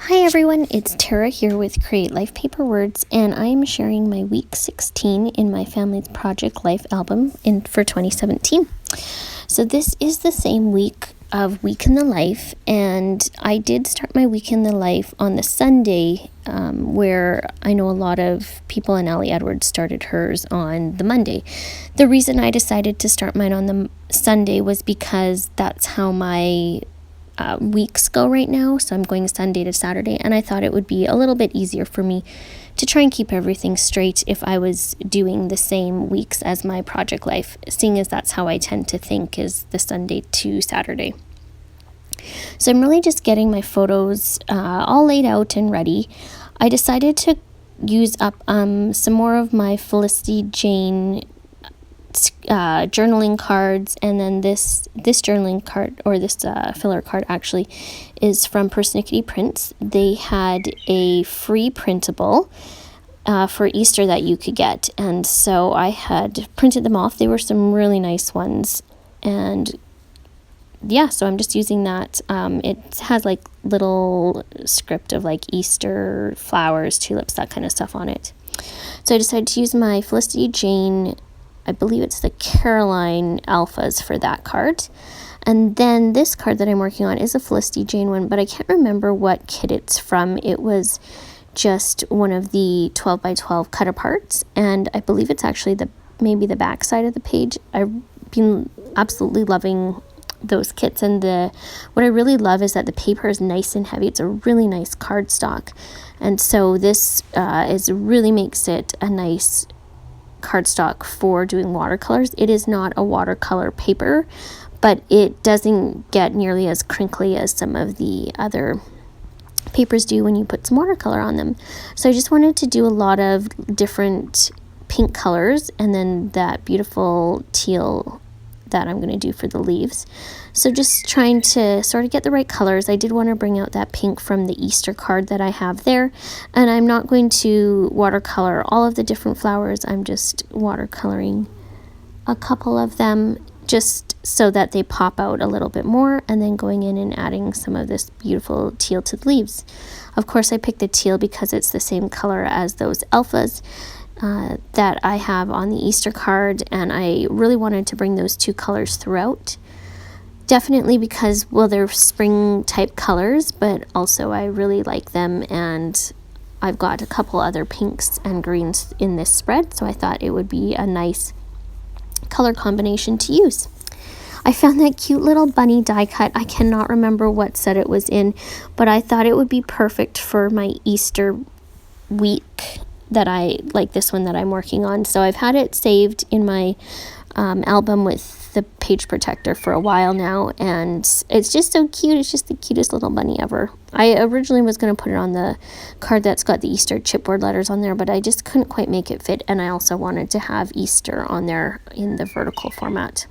Hi everyone, it's Tara here with Create Life Paper Words, and I am sharing my week 16 in my family's Project Life album for 2017. So this is the same week of Week in the Life, and I did start my Week in the Life on the Sunday, where I know a lot of people, and Allie Edwards started hers on the Monday. The reason I decided to start mine on the Sunday was because that's how my weeks go right now, so I'm going Sunday to Saturday, and I thought it would be a little bit easier for me to try and keep everything straight if I was doing the same weeks as my Project Life, seeing as that's how I tend to think, is the Sunday to Saturday. So I'm really just getting my photos all laid out and ready. I decided to use up some more of my Felicity Jane journaling cards, and then this journaling card, or this filler card actually, is from Persnickety Prints. They had a free printable for Easter that you could get, and so I had printed them off. They were some really nice ones, and yeah, so I'm just using that. It has like little script of like Easter flowers, tulips, that kind of stuff on it. So I decided to use my Felicity Jane, I believe it's the Caroline Alphas, for that card. And then this card that I'm working on is a Felicity Jane one, but I can't remember what kit it's from. It was just one of the 12 by 12 cut aparts, and I believe it's actually maybe the back side of the page. I've been absolutely loving those kits, and what I really love is that the paper is nice and heavy. It's a really nice cardstock, and so this really makes it a nice cardstock for doing watercolors. It is not a watercolor paper, but it doesn't get nearly as crinkly as some of the other papers do when you put some watercolor on them. So I just wanted to do a lot of different pink colors, and then that beautiful teal that I'm going to do for the leaves. So just trying to sort of get the right colors. I did want to bring out that pink from the Easter card that I have there, and I'm not going to watercolor all of the different flowers. I'm just watercoloring a couple of them just so that they pop out a little bit more, and then going in and adding some of this beautiful teal to the leaves. Of course, I picked the teal because it's the same color as those alphas that I have on the Easter card, and I really wanted to bring those two colors throughout. Definitely because, well, they're spring type colors, but also I really like them, and I've got a couple other pinks and greens in this spread, so I thought it would be a nice color combination to use. I found that cute little bunny die cut. I cannot remember what set it was in, but I thought it would be perfect for my Easter week that I like, this one that I'm working on. So I've had it saved in my album with the page protector for a while now, and it's just so cute. It's just the cutest little bunny ever. I originally was going to put it on the card that's got the Easter chipboard letters on there, but I just couldn't quite make it fit, and I also wanted to have Easter on there in the vertical format.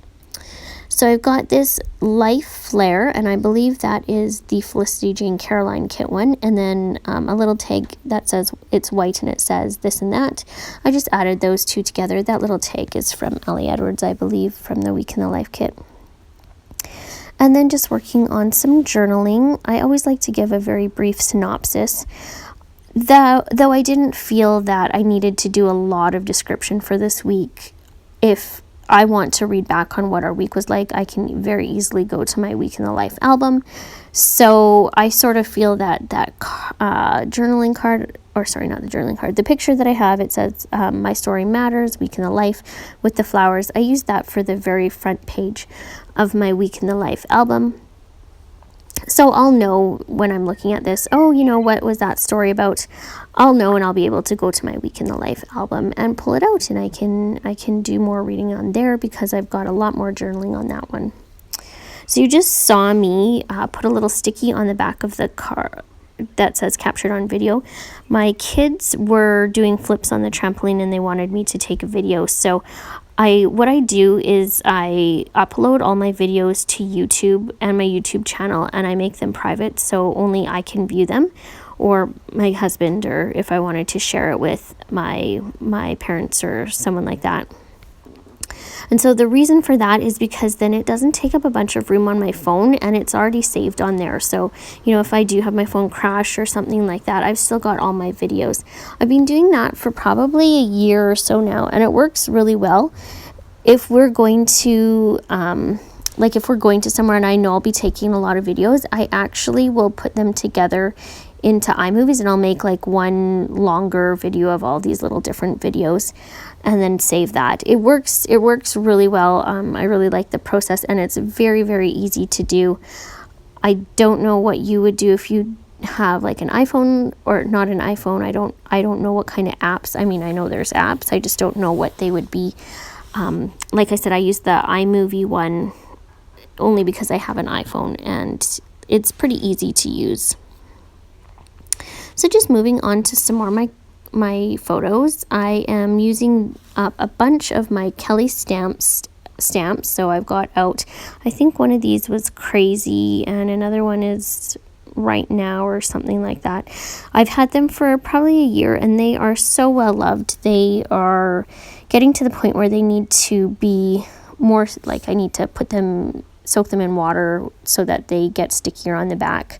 So I've got this Life Flare, and I believe that is the Felicity Jane Caroline kit one, and then a little tag that says it's white and it says this and that. I just added those two together. That little tag is from Allie Edwards, I believe, from the Week in the Life kit. And then just working on some journaling. I always like to give a very brief synopsis. Though I didn't feel that I needed to do a lot of description for this week. If I want to read back on what our week was like, I can very easily go to my Week in the Life album. So I sort of feel that journaling card, or sorry, not the journaling card, the picture that I have, it says My Story Matters, Week in the Life with the flowers. I used that for the very front page of my Week in the Life album. So I'll know when I'm looking at this, oh, you know, what was that story about? I'll know, and I'll be able to go to my Week in the Life album and pull it out, and I can do more reading on there because I've got a lot more journaling on that one. So you just saw me put a little sticky on the back of the car that says captured on video. My kids were doing flips on the trampoline, and they wanted me to take a video. So what I do is I upload all my videos to YouTube and my YouTube channel, and I make them private so only I can view them, or my husband, or if I wanted to share it with my parents or someone like that. And so the reason for that is because then it doesn't take up a bunch of room on my phone, and it's already saved on there. So, you know, if I do have my phone crash or something like that, I've still got all my videos. I've been doing that for probably a year or so now, and it works really well. If we're going to, if we're going to somewhere and I know I'll be taking a lot of videos, I actually will put them together into iMovies, and I'll make like one longer video of all these little different videos and then save that. It works really well. I really like the process, and it's very, very easy to do. I don't know what you would do if you have like an iPhone or not an iPhone. I don't know what kind of apps. I mean, I know there's apps. I just don't know what they would be. Like I said, I use the iMovie one only because I have an iPhone, and it's pretty easy to use. So just moving on to some more of my photos. I am using a bunch of my Kelly stamps. So I've got out, I think one of these was Crazy and another one is Right Now or something like that. I've had them for probably a year, and they are so well loved. They are getting to the point where they need to be more like, I need to soak them in water so that they get stickier on the back.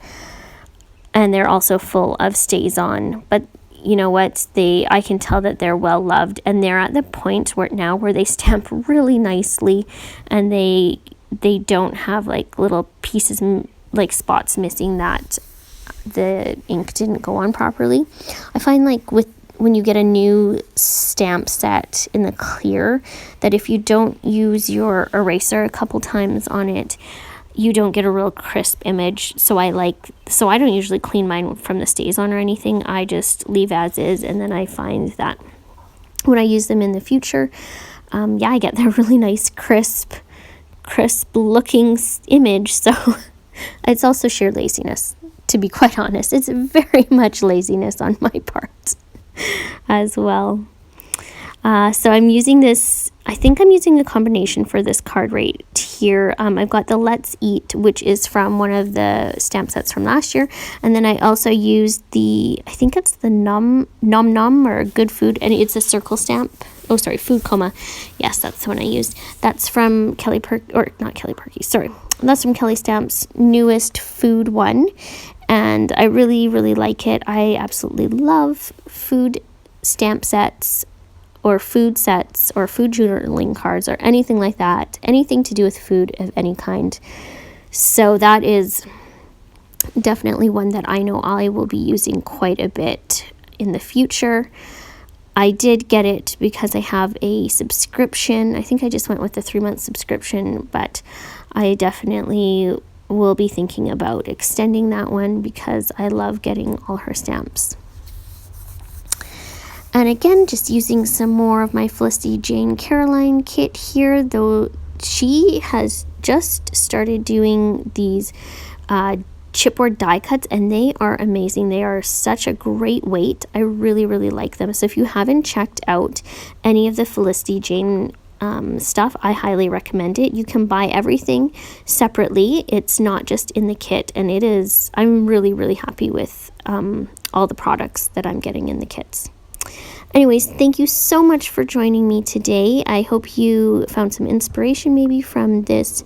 And they're also full of stays on, but you know what, I can tell that they're well loved, and they're at the point where they stamp really nicely, and they don't have like little pieces, like spots missing that the ink didn't go on properly. I find like when you get a new stamp set in the clear, that if you don't use your eraser a couple times on it, you don't get a real crisp image. So I don't usually clean mine from the stays on or anything. I just leave as is, and then I find that when I use them in the future, I get that really nice crisp looking image. So it's also sheer laziness, to be quite honest. It's very much laziness on my part as well. So I'm using this, I think I'm using a combination for this card right here. I've got the Let's Eat, which is from one of the stamp sets from last year. And then I also used I think it's the Nom Nom or Good Food, and it's a circle stamp. Oh, sorry, Food Coma. Yes, that's the one I used. That's from that's from Kelly Stamp's newest food one. And I really, really like it. I absolutely love food stamp sets, or food sets, or food journaling cards, or anything like that. Anything to do with food of any kind. So that is definitely one that I know I will be using quite a bit in the future. I did get it because I have a subscription. I think I just went with the 3-month subscription, but I definitely will be thinking about extending that one because I love getting all her stamps. And again, just using some more of my Felicity Jane Caroline kit here, though she has just started doing these chipboard die cuts, and they are amazing. They are such a great weight. I really, really like them. So if you haven't checked out any of the Felicity Jane stuff, I highly recommend it. You can buy everything separately. It's not just in the kit, and I'm really, really happy with all the products that I'm getting in the kits. Anyways, thank you so much for joining me today. I hope you found some inspiration maybe from this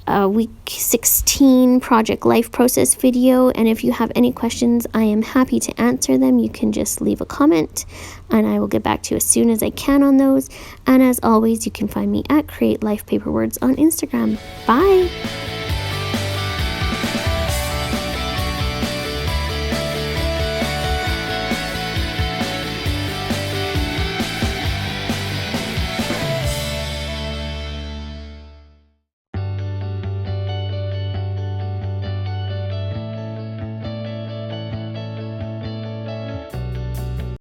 week 16 project life process video, and if you have any questions, I am happy to answer them. You can just leave a comment and I will get back to you as soon as I can on those. And as always, you can find me at Create Life Paper Words on Instagram. Bye.